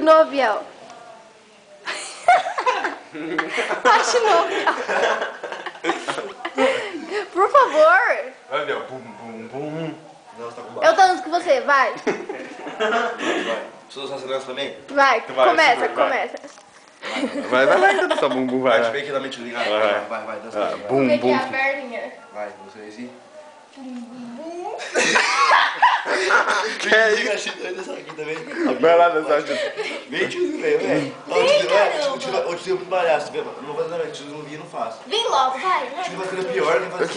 no avião. Bate no avião. Por favor. Vai, Biel. Bum, bum, bum. Não, você tá com baixo. Eu danço com você, vai. Vai. Você dançar essa dança também? Vai, Vai, começa, vai. começa. Vai, dança bumbum, Vai, vai. deixa eu ver aqui na mente ligada. Vai, dança. Ah, Vai. bum, Peguei bum. a perninha. Vai, você aí. Que é isso? Achei doido essa aqui também. Vai lá dançar. Vem, tiozinho, velho. O tio é muito palhaço. Não vou fazer nada, o tio não via, não faço. Vem logo, vai. O tio vai fazer pior, nem fazer O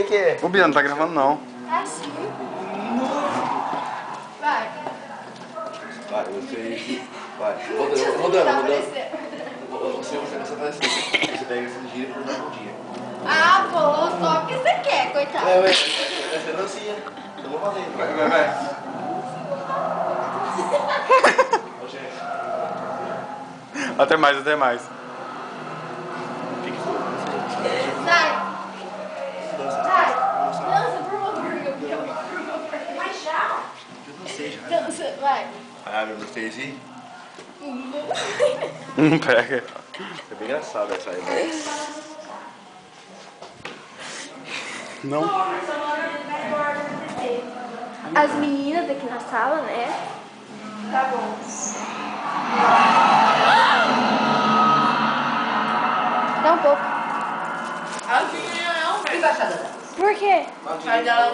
que é? O Bia não tá gravando, não. Assim. Vai. Vai, você aí. Vai. Tá Rodando. aparecendo. Você faz assim. Você pega esse giro e põe na bundinha. Ah, pô, só porque você quer, coitado. Vai ser dancinha. Eu vou fazer. Vai. Ô, gente. Até mais. Sai. Dança, por favor, Gabriel. Mas já. Eu não sei já. Dança, vai. Ah, meu Deus, fez assim? Não pega. É bem engraçado essa aí, né? Não. As meninas aqui na sala, né? Tá bom. Dá um pouco. A minha não, mas... Por quê? O pai dela